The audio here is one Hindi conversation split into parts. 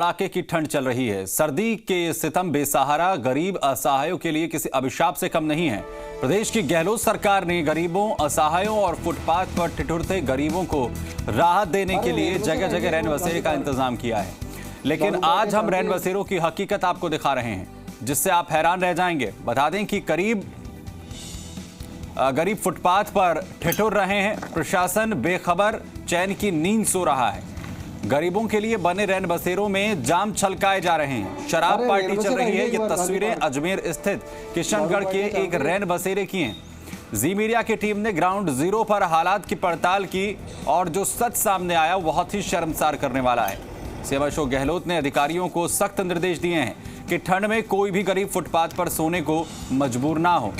कड़ाके की ठंड चल रही है। सर्दी के सितम बेसहारा गरीब असहायों के लिए किसी अभिशाप से कम नहीं है। प्रदेश की गहलोत सरकार ने गरीबों, असहायों और फुटपाथ पर ठिठुरते गरीबों को राहत देने के लिए जगह जगह रैन बसेरे का इंतजाम किया है। लेकिन आज हम रैन बसेरों की हकीकत आपको दिखा रहे हैं, जिससे आप हैरान रह जाएंगे। बता दें कि गरीब फुटपाथ पर ठिठुर रहे हैं। प्रशासन बेखबर चैन की नींद सो रहा है। गरीबों के लिए बने रैन बसेरों में जाम छलकाए जा रहे हैं। शराब पार्टी चल रही है। ये तस्वीरें अजमेर स्थित किशनगढ़ के एक रैन बसेरे की हैं। जी मीडिया की टीम ने ग्राउंड जीरो पर हालात की पड़ताल की और जो सच सामने आया बहुत ही शर्मसार करने वाला है। सीएम अशोक गहलोत ने अधिकारियों को सख्त निर्देश दिए हैं कि ठंड में कोई भी गरीब फुटपाथ पर सोने को मजबूर ना हो।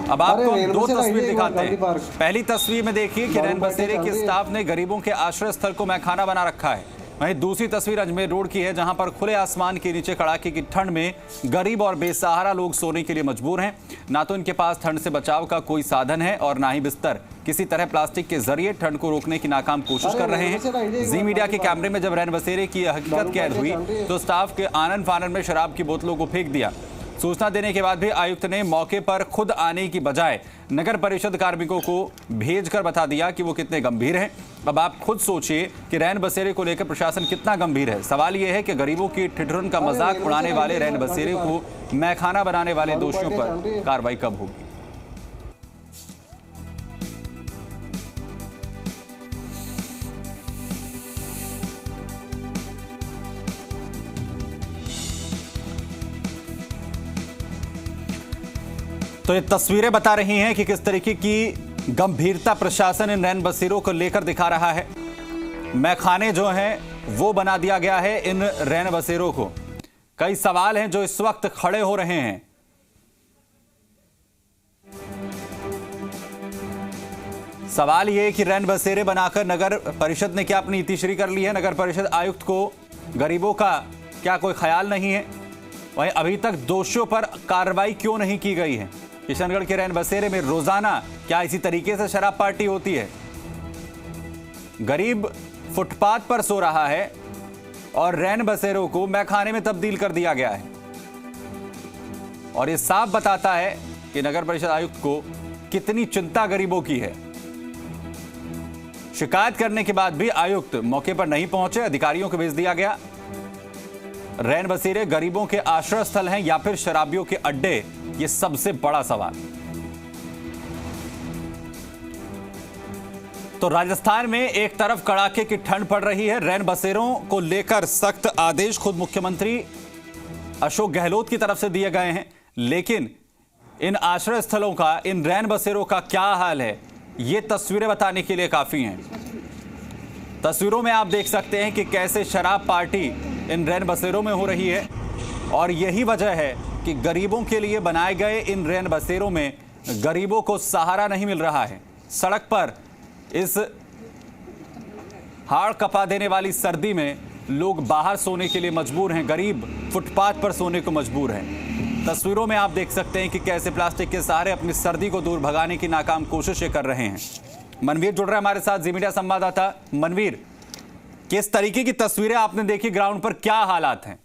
अब आपको दो तस्वीर दिखाते हैं। पहली तस्वीर में देखिए कि रैन बसेरे के स्टाफ ने गरीबों के आश्रय स्थल को मैखाना बना रखा है। वहीं दूसरी तस्वीर अजमेर रोड की है, जहां पर खुले आसमान के नीचे कड़ाके की ठंड में गरीब और बेसहारा लोग सोने के लिए मजबूर हैं। ना तो इनके पास ठंड से बचाव का कोई साधन है और ना ही बिस्तर। किसी तरह प्लास्टिक के जरिए ठंड को रोकने की नाकाम कोशिश कर रहे हैं। जी मीडिया के कैमरे में जब रैन बसेरे की हकीकत कैद हुई तो स्टाफ के आनन फानन में शराब की बोतलों को फेंक दिया। सूचना देने के बाद भी आयुक्त ने मौके पर खुद आने की बजाय नगर परिषद कार्मिकों को भेजकर बता दिया कि वो कितने गंभीर हैं। अब आप खुद सोचिए कि रैन बसेरे को लेकर प्रशासन कितना गंभीर है। सवाल यह है कि गरीबों की ठिठुरन का मजाक उड़ाने वाले रैन बसेरे को मैखाना बनाने वाले दोषियों पर कार्रवाई कब होगी। तो ये तस्वीरें बता रही हैं कि किस तरीके की गंभीरता प्रशासन इन रैन बसेरों को लेकर दिखा रहा है। मैखाने जो हैं वो बना दिया गया है इन रैन बसेरों को। कई सवाल हैं जो इस वक्त खड़े हो रहे हैं। सवाल ये कि रैन बसेरे बनाकर नगर परिषद ने क्या अपनी इतिश्री कर ली है? नगर परिषद आयुक्त को गरीबों का क्या कोई ख्याल नहीं है? वहीं अभी तक दोषियों पर कार्रवाई क्यों नहीं की गई है? किशनगढ़ के रैन बसेरे में रोजाना क्या इसी तरीके से शराब पार्टी होती है? गरीब फुटपाथ पर सो रहा है और रैन बसेरों को मैखाने में तब्दील कर दिया गया है। और यह साफ बताता है कि नगर परिषद आयुक्त को कितनी चिंता गरीबों की है। शिकायत करने के बाद भी आयुक्त मौके पर नहीं पहुंचे, अधिकारियों को भेज दिया गया। रैन बसेरे गरीबों के आश्रय स्थल हैं या फिर शराबियों के अड्डे? ये सबसे बड़ा सवाल। तो राजस्थान में एक तरफ कड़ाके की ठंड पड़ रही है, रैन बसेरों को लेकर सख्त आदेश खुद मुख्यमंत्री अशोक गहलोत की तरफ से दिए गए हैं। लेकिन इन आश्रय स्थलों का, इन रैन बसेरों का क्या हाल है, ये तस्वीरें बताने के लिए काफी हैं। तस्वीरों में आप देख सकते हैं कि कैसे शराब पार्टी इन रैन बसेरों में हो रही है। और यही वजह है कि गरीबों के लिए बनाए गए इन रैन बसेरों में गरीबों को सहारा नहीं मिल रहा है। सड़क पर इस हाड़ कपा देने वाली सर्दी में लोग बाहर सोने के लिए मजबूर हैं, गरीब फुटपाथ पर सोने को मजबूर हैं। तस्वीरों में आप देख सकते हैं कि कैसे प्लास्टिक के सहारे अपनी सर्दी को दूर भगाने की नाकाम कोशिशें कर रहे हैं। मनवीर जुड़ रहा है हमारे साथ, जी मीडिया संवाददाता। मनवीर, किस तरीके की तस्वीरें आपने देखी ग्राउंड पर, क्या हालात हैं?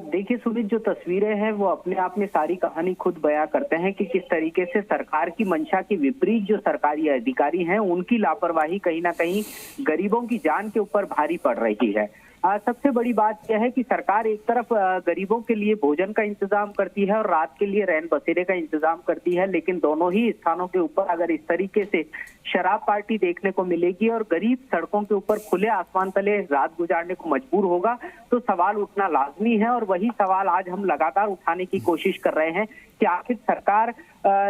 देखिए सुमित, जो तस्वीरें हैं वो अपने आप में सारी कहानी खुद बयां करते हैं कि किस तरीके से सरकार की मंशा के विपरीत जो सरकारी अधिकारी हैं उनकी लापरवाही कहीं ना कहीं गरीबों की जान के ऊपर भारी पड़ रही है। सबसे बड़ी बात यह है कि सरकार एक तरफ गरीबों के लिए भोजन का इंतजाम करती है और रात के लिए रैन बसेरे का इंतजाम करती है, लेकिन दोनों ही स्थानों के ऊपर अगर इस तरीके से शराब पार्टी देखने को मिलेगी और गरीब सड़कों के ऊपर खुले आसमान तले रात गुजारने को मजबूर होगा तो सवाल उठना लाजमी है। और वही सवाल आज हम लगातार उठाने की कोशिश कर रहे हैं कि आखिर सरकार,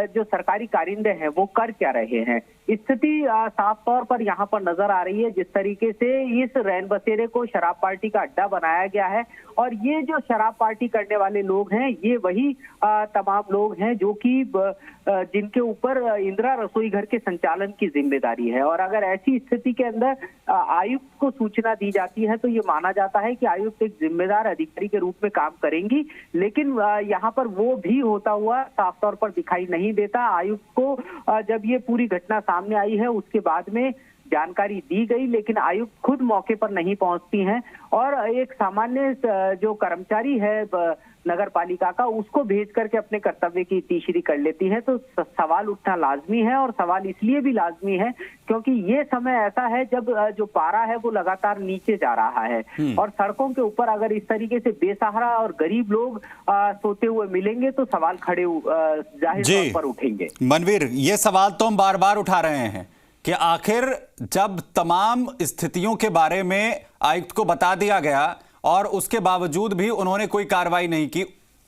जो सरकारी कारिंदे हैं वो कर क्या रहे हैं। स्थिति साफ तौर पर यहाँ पर नजर आ रही है, जिस तरीके से इस रैन बसेरे को शराब पार्टी का अड्डा बनाया गया है। और ये जो शराब पार्टी करने वाले लोग हैं ये वही तमाम लोग हैं जो कि जिनके ऊपर इंदिरा रसोई घर के संचालन की जिम्मेदारी है। और अगर ऐसी स्थिति के अंदर आयुक्त को सूचना दी जाती है तो ये माना जाता है कि आयुक्त एक जिम्मेदार अधिकारी के रूप में काम करेंगी, लेकिन यहाँ पर वो भी होता हुआ साफ तौर पर दिखाई नहीं देता। आयुक्त को जब ये पूरी घटना सामने आई है उसके बाद में जानकारी दी गई, लेकिन आयुक्त खुद मौके पर नहीं पहुंचती हैं और एक सामान्य जो कर्मचारी है नगर पालिका का, उसको भेज करके अपने कर्तव्य की तीसरी कर लेती है। तो सवाल उठना लाजमी है, और सवाल इसलिए भी लाजमी है क्योंकि ये समय ऐसा है जब जो पारा है वो लगातार नीचे जा रहा है, और सड़कों के ऊपर अगर इस तरीके से बेसहारा और गरीब लोग सोते हुए मिलेंगे तो सवाल खड़े जाहिर तौर पर उठेंगे। मनवीर, ये सवाल तो हम बार बार उठा रहे हैं कि आखिर जब तमाम स्थितियों के बारे में आयुक्त को बता दिया गया और उसके बावजूद भी उन्होंने कोई कार्रवाई नहीं की,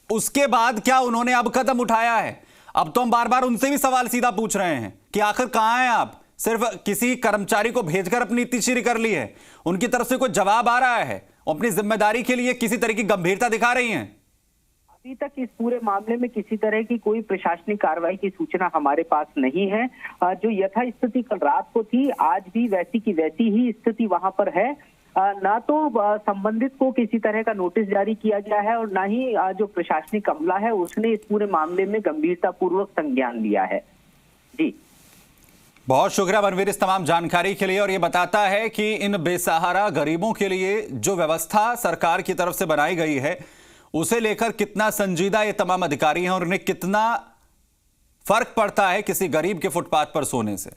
उसके बाद क्या उन्होंने अब कदम उठाया है? अब तो हम बार बार उनसे भी सवाल सीधा पूछ रहे हैं कि आखिर कहां हैं आप? सिर्फ किसी कर्मचारी को भेजकर अपनी तीसरी कर ली है? उनकी तरफ से कोई जवाब आ रहा है? अपनी जिम्मेदारी के लिए किसी तरह की गंभीरता दिखा रही हैं? अभी तक इस पूरे मामले में किसी तरह की कोई प्रशासनिक कार्रवाई की सूचना हमारे पास नहीं है। जो यथास्थिति कल रात को थी, आज भी वैसी की वैसी ही स्थिति वहां पर है। ना तो संबंधित को किसी तरह का नोटिस जारी किया गया है और ना ही जो प्रशासनिक अमला है उसने इस पूरे मामले में गंभीरता पूर्वक संज्ञान लिया है। जी, बहुत शुक्रिया मनवीर इस तमाम जानकारी के लिए। और ये बताता है कि इन बेसहारा गरीबों के लिए जो व्यवस्था सरकार की तरफ से बनाई गई है उसे लेकर कितना संजीदा ये तमाम अधिकारी हैं और उन्हें कितना फर्क पड़ता है किसी गरीब के फुटपाथ पर सोने से।